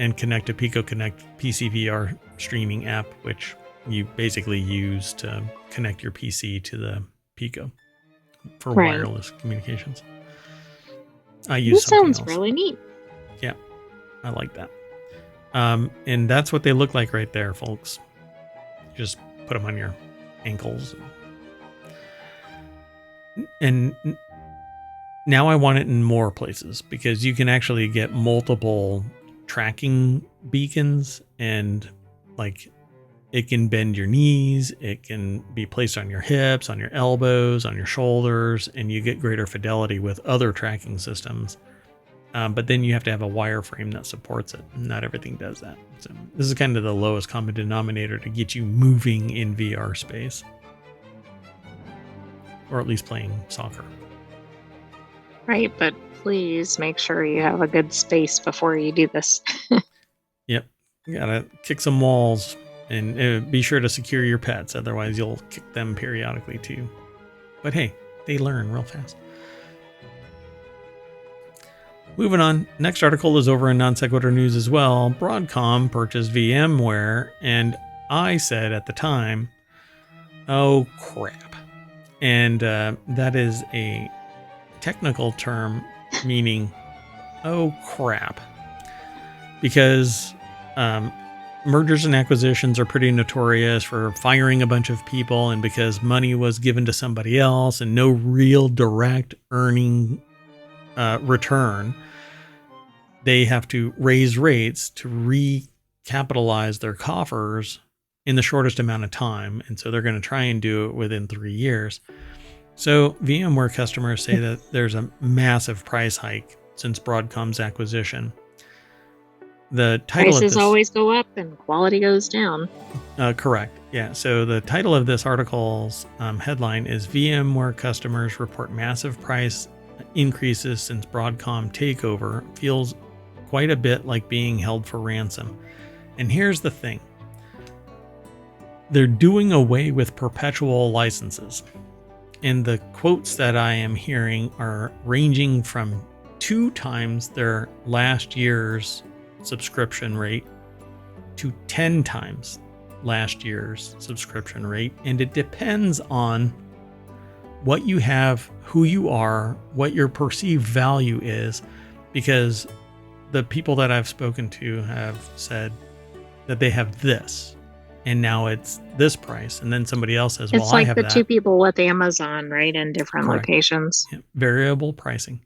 and connect a Pico Connect PC VR streaming app, which you basically use to connect your PC to the Pico for wireless communications. I use something else. Sounds really neat. Yeah, I like that. And that's what they look like right there, folks. Just put them on your ankles. And now I want it in more places because you can actually get multiple tracking beacons and It can bend your knees. It can be placed on your hips, on your elbows, on your shoulders, and you get greater fidelity with other tracking systems. But then you have to have a wireframe that supports it. Not everything does that. So this is kind of the lowest common denominator to get you moving in VR space, or at least playing soccer. Right, but please make sure you have a good space before you do this. Yep, you gotta kick some walls, and be sure to secure your pets. Otherwise, you'll kick them periodically too. But hey, they learn real fast. Moving on, next article is over in Non Sequitur News as well. Broadcom purchased VMware, and I said at the time, oh crap. And that is a technical term meaning, oh crap. Because mergers and acquisitions are pretty notorious for firing a bunch of people, and because money was given to somebody else and no real direct earning return, they have to raise rates to recapitalize their coffers in the shortest amount of time. And so they're going to try and do it within 3 years. So VMware customers say that there's a massive price hike since Broadcom's acquisition. The title Prices of this, always go up and quality goes down. Correct. Yeah. So the title of this article's headline is VMware customers report massive price increases since Broadcom takeover. Feels quite a bit like being held for ransom. And here's the thing. They're doing away with perpetual licenses. And the quotes that I am hearing are ranging from 2 times their last year's subscription rate to 10 times last year's subscription rate. And it depends on what you have, who you are, what your perceived value is, because the people that I've spoken to have said that they have this, and now it's this price, and then somebody else says, well, It's like I have the that. 2 people with Amazon, right, in different Correct. locations. Yeah, variable pricing.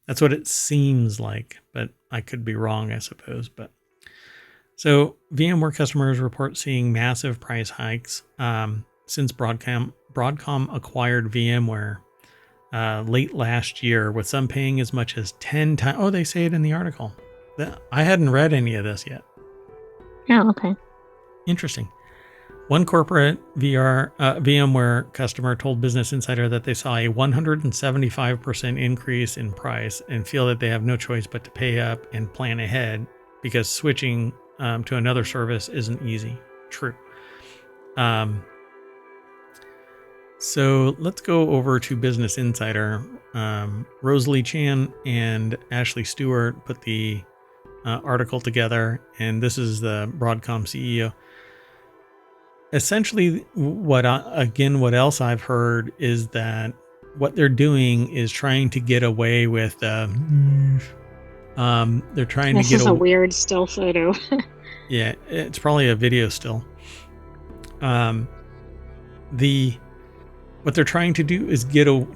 That's what it seems like, but I could be wrong, I suppose. But so VMware customers report seeing massive price hikes since Broadcom acquired VMware late last year, with some paying as much as 10 times. Oh, they say it in the article. I hadn't read any of this yet. Oh, okay. Interesting. One corporate VMware customer told Business Insider that they saw a 175% increase in price and feel that they have no choice but to pay up and plan ahead because switching to another service isn't easy. True. So let's go over to Business Insider. Rosalie Chan and Ashley Stewart put the article together, and this is the Broadcom CEO. Essentially, what else I've heard is that what they're doing is trying to get away with. They're trying to get. This is a weird still photo. Yeah, it's probably a video still. What they're trying to do is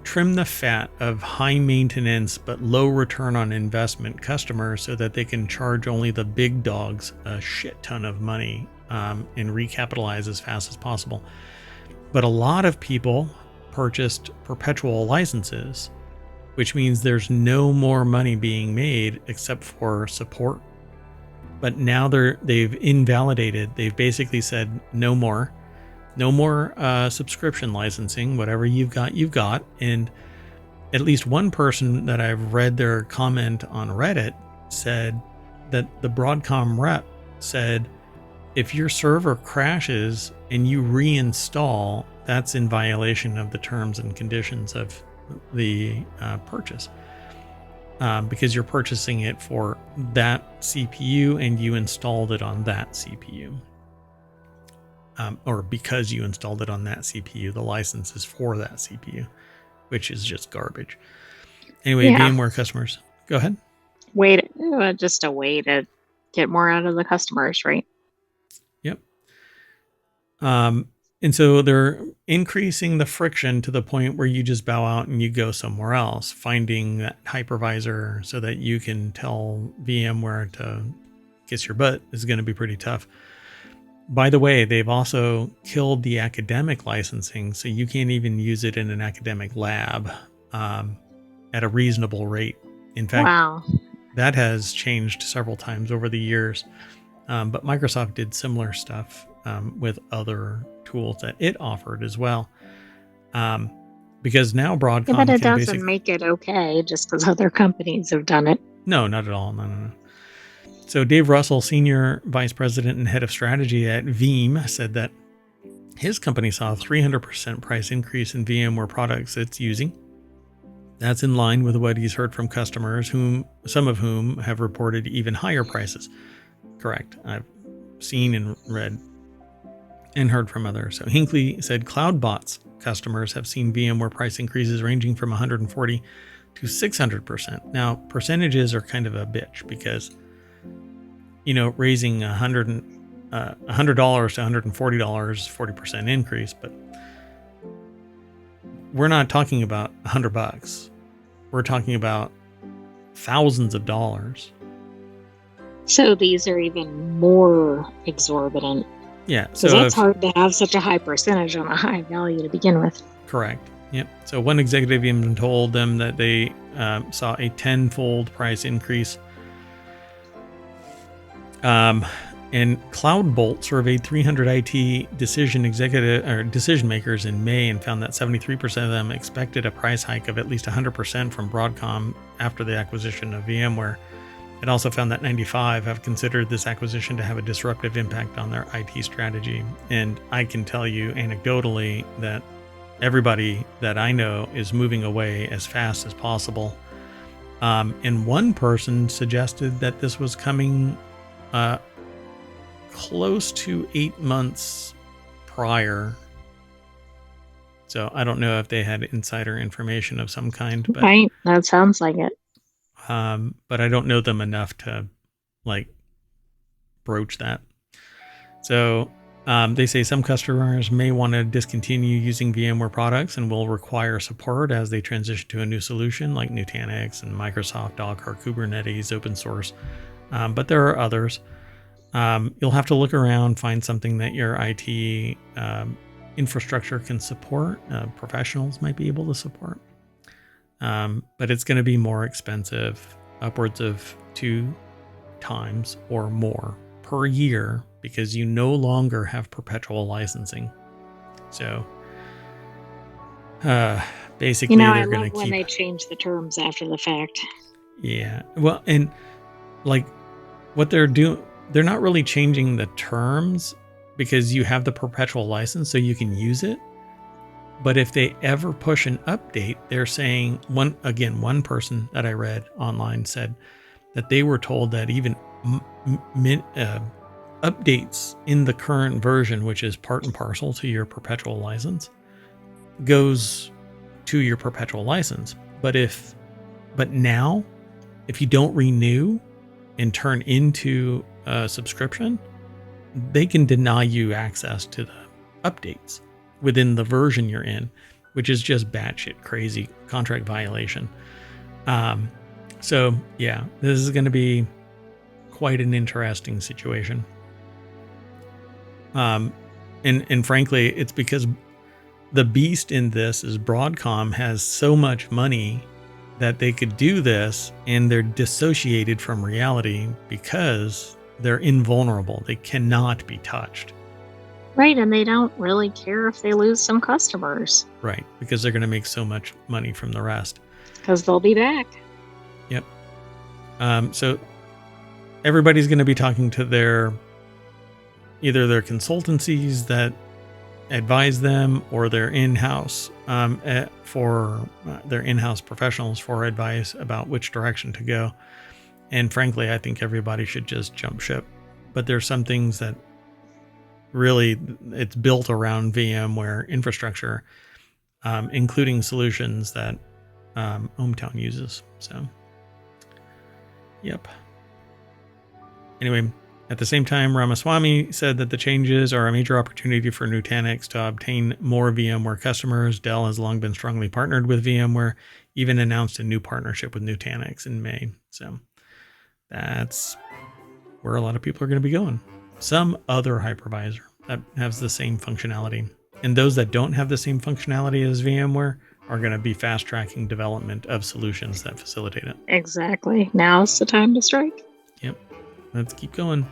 trim the fat of high maintenance but low return on investment customers so that they can charge only the big dogs a shit ton of money and recapitalize as fast as possible. But a lot of people purchased perpetual licenses, which means there's no more money being made except for support. But now they've invalidated. They've basically said no more subscription licensing. Whatever you've got. And at least one person that I've read their comment on Reddit said that the Broadcom rep said, if your server crashes and you reinstall, that's in violation of the terms and conditions of the purchase, because you're purchasing it for that CPU and you installed it on that CPU. Or because you installed it on that CPU, the license is for that CPU, which is just garbage. Anyway, Yeah. VMware customers, go ahead. Just a way to get more out of the customers, right? Yep. And so they're increasing the friction to the point where you just bow out and you go somewhere else, finding that hypervisor so that you can tell VMware to kiss your butt is going to be pretty tough. by the way, they've also killed the academic licensing, so you can't even use it in an academic lab at a reasonable rate. In fact, Wow. that has changed several times over the years. But Microsoft did similar stuff with other tools that it offered as well. Because now Broadcom Yeah, but it can doesn't make it okay just because other companies have done it. No, not at all. No. So Dave Russell, Senior Vice President and Head of Strategy at Veeam, said that his company saw a 300% price increase in VMware products it's using. That's in line with what he's heard from customers, some of whom have reported even higher prices. Correct. I've seen and read and heard from others. So Hinckley said CloudBot's customers have seen VMware price increases ranging from 140 to 600%. Now, percentages are kind of a bitch because, raising $100 to $140, 40% increase, but we're not talking about $100. We're talking about thousands of dollars. So these are even more exorbitant. Yeah. So that's hard to have such a high percentage on a high value to begin with. Correct. Yep. So one executive even told them that they saw a 10-fold price increase. And CloudBolt surveyed 300 IT decision makers in May and found that 73% of them expected a price hike of at least 100% from Broadcom after the acquisition of VMware. It also found that 95 have considered this acquisition to have a disruptive impact on their IT strategy. And I can tell you anecdotally that everybody that I know is moving away as fast as possible. And one person suggested that this was coming close to 8 months prior. So I don't know if they had insider information of some kind, but right, that sounds like it. But I don't know them enough to broach that. So they say some customers may want to discontinue using VMware products and will require support as they transition to a new solution like Nutanix and Microsoft Docker, Kubernetes, open source. But there are others. You'll have to look around, find something that your IT infrastructure can support. Professionals might be able to support. But it's going to be more expensive, upwards of 2 times or more per year, because you no longer have perpetual licensing. So basically, they're going to keep. When they change the terms after the fact. Yeah, well, and what they're doing, they're not really changing the terms because you have the perpetual license, so you can use it. But if they ever push an update, they're saying one person that I read online said that they were told that even updates in the current version, which is part and parcel to your perpetual license, goes to your perpetual license. But now, if you don't renew and turn into a subscription, they can deny you access to the updates within the version you're in, which is just batshit crazy contract violation. So yeah, this is going to be quite an interesting situation. And frankly, it's because the beast in this is Broadcom has so much money that they could do this, and they're dissociated from reality because they're invulnerable. They cannot be touched. Right, and they don't really care if they lose some customers. Right, because they're going to make so much money from the rest. Because they'll be back. Yep. So everybody's going to be talking to either their consultancies that advise them or their in-house their in-house professionals for advice about which direction to go. And frankly, I think everybody should just jump ship. But there's some things that really it's built around VMware infrastructure, including solutions that ohmTown uses. So, yep. Anyway, at the same time, Ramaswamy said that the changes are a major opportunity for Nutanix to obtain more VMware customers. Dell has long been strongly partnered with VMware, even announced a new partnership with Nutanix in May. So that's where a lot of people are going to be going. some other hypervisor that has the same functionality. And those that don't have the same functionality as VMware are going to be fast tracking development of solutions that facilitate it. Exactly. Now's the time to strike. Yep. Let's keep going.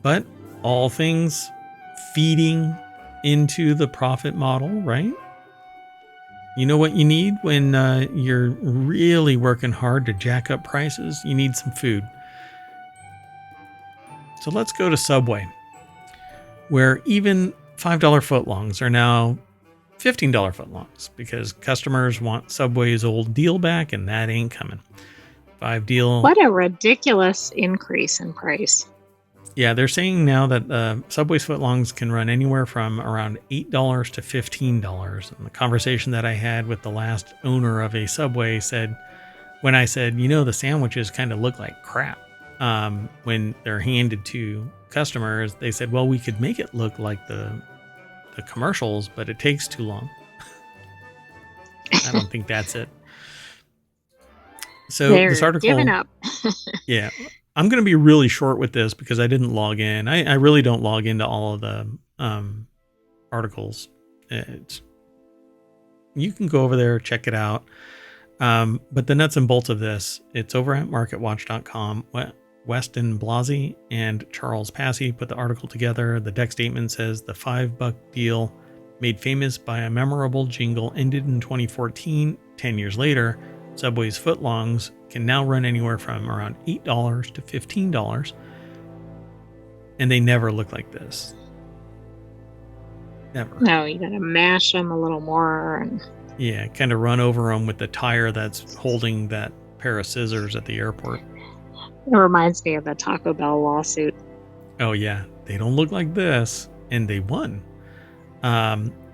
But all things feeding into the profit model, right? You know what you need when you're really working hard to jack up prices? You need some food. So let's go to Subway, where even $5 footlongs are now $15 footlongs because customers want Subway's old deal back, and that ain't coming. $5 deal. What a ridiculous increase in price. Yeah, they're saying now that Subway's footlongs can run anywhere from around $8 to $15. And the conversation that I had with the last owner of a Subway said, when I said, the sandwiches kind of look like crap when they're handed to customers, they said, well, we could make it look like the commercials, but it takes too long. I don't think that's it. So they're this article, giving up. Yeah, I'm going to be really short with this because I didn't log in. I really don't log into all of the articles. You can go over there, check it out. But the nuts and bolts of this, it's over at marketwatch.com. Weston Blasey and Charles Passy put the article together. The deck statement says the $5 deal made famous by a memorable jingle ended in 2014. 10 years later, Subway's footlongs can now run anywhere from around $8 to $15. And they never look like this. Never. No, you gotta mash them a little more. And yeah, kind of run over them with the tire that's holding that pair of scissors at the airport. It reminds me of the Taco Bell lawsuit. Oh, yeah. They don't look like this. And they won.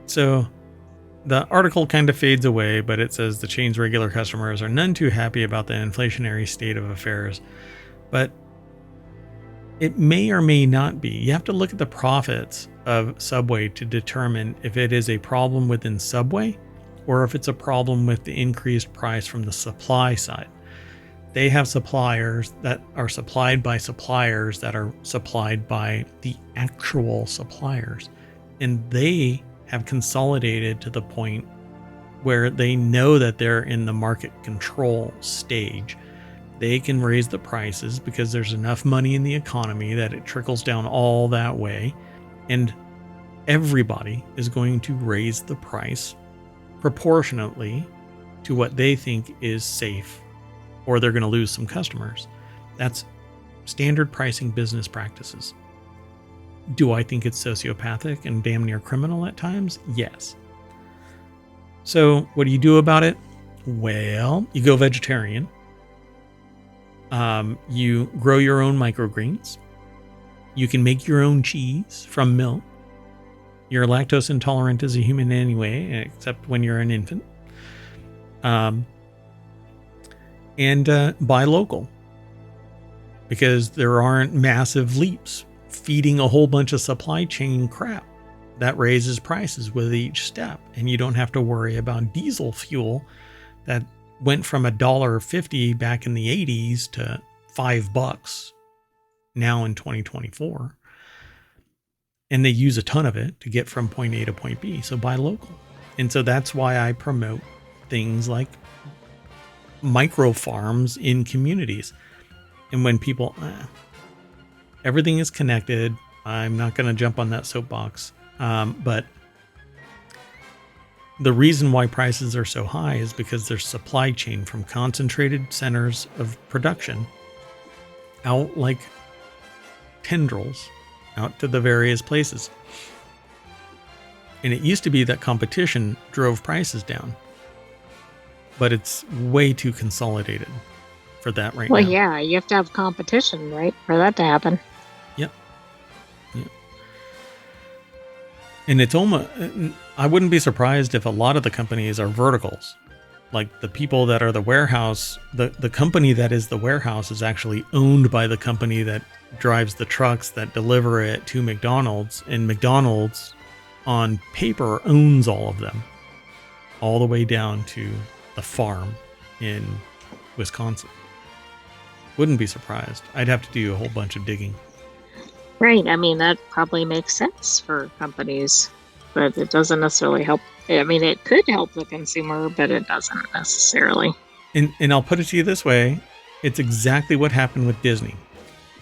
So the article kind of fades away, but it says the chain's regular customers are none too happy about the inflationary state of affairs. But it may or may not be. You have to look at the profits of Subway to determine if it is a problem within Subway or if it's a problem with the increased price from the supply side. They have suppliers that are supplied by suppliers that are supplied by the actual suppliers. And they have consolidated to the point where they know that they're in the market control stage. They can raise the prices because there's enough money in the economy that it trickles down all that way. And everybody is going to raise the price proportionately to what they think is safe, or they're going to lose some customers. That's standard pricing business practices. Do I think it's sociopathic and damn near criminal at times? Yes. So what do you do about it? Well, you go vegetarian. You grow your own microgreens. You can make your own cheese from milk. You're lactose intolerant as a human anyway, except when you're an infant. And buy local, because there aren't massive leaps feeding a whole bunch of supply chain crap that raises prices with each step. And you don't have to worry about diesel fuel that went from $1.50 back in the 80s to $5 now in 2024. And they use a ton of it to get from point A to point B. So buy local. And so that's why I promote things like micro farms in communities. And when people, everything is connected. I'm not going to jump on that soapbox. But the reason why prices are so high is because there's supply chain from concentrated centers of production out like tendrils out to the various places. And it used to be that competition drove prices down, but it's way too consolidated for that right now. Well, yeah, you have to have competition, right, for that to happen. Yep. And it's almost, I wouldn't be surprised if a lot of the companies are verticals. Like the people that are the warehouse, the company that is the warehouse is actually owned by the company that drives the trucks that deliver it to McDonald's. And McDonald's on paper owns all of them, all the way down to the farm in Wisconsin. Wouldn't be surprised. I'd have to do a whole bunch of digging. Right. I mean, that probably makes sense for companies, but it doesn't necessarily help. I mean, it could help the consumer, but it doesn't necessarily. And I'll put it to you this way. It's exactly what happened with Disney.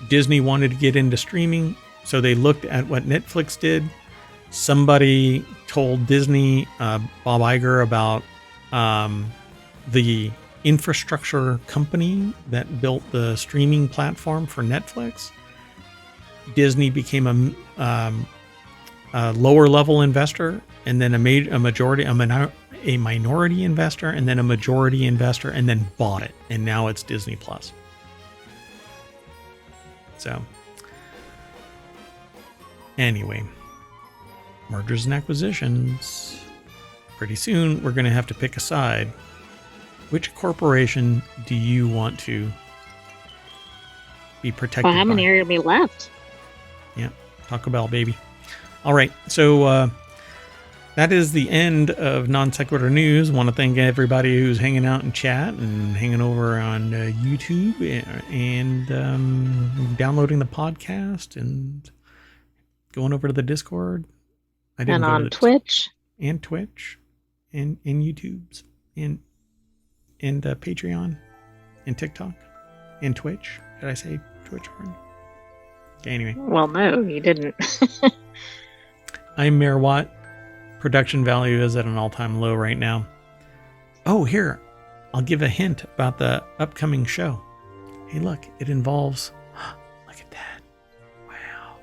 Disney wanted to get into streaming, so they looked at what Netflix did. Somebody told Disney, Bob Iger, about the infrastructure company that built the streaming platform for Netflix. Disney became a lower level investor, and then a minority investor, and then a majority investor, and then bought it, and now it's Disney Plus. So, anyway, mergers and acquisitions. Pretty soon, we're going to have to pick a side. Which corporation do you want to be protected by? Well, how many are going to be left? Yeah, Taco Bell, baby. All right, so that is the end of Non Sequitur News. Want to thank everybody who's hanging out in chat and hanging over on YouTube and downloading the podcast and going over to the Discord. And on Twitch. And Twitch and YouTube's and Patreon and TikTok and Twitch. Did I say Twitch already? Okay, anyway. Well, no, you didn't. I'm Mayor Watt. Production value is at an all-time low right now. Oh, here. I'll give a hint about the upcoming show. Hey, look. It involves... Look at that. Wow.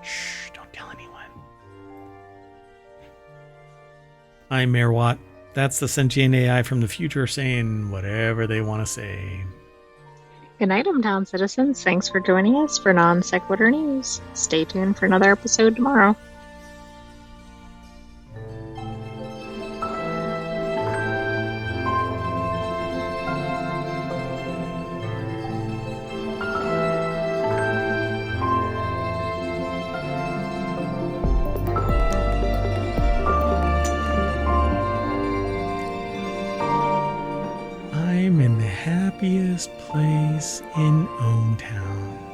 Shh, don't tell anyone. I'm Mayor Watt. That's the sentient AI from the future saying whatever they want to say. Good night, hometown citizens. Thanks for joining us for Non Sequitur News. Stay tuned for another episode tomorrow. I'm in the happiest place in ohmTown.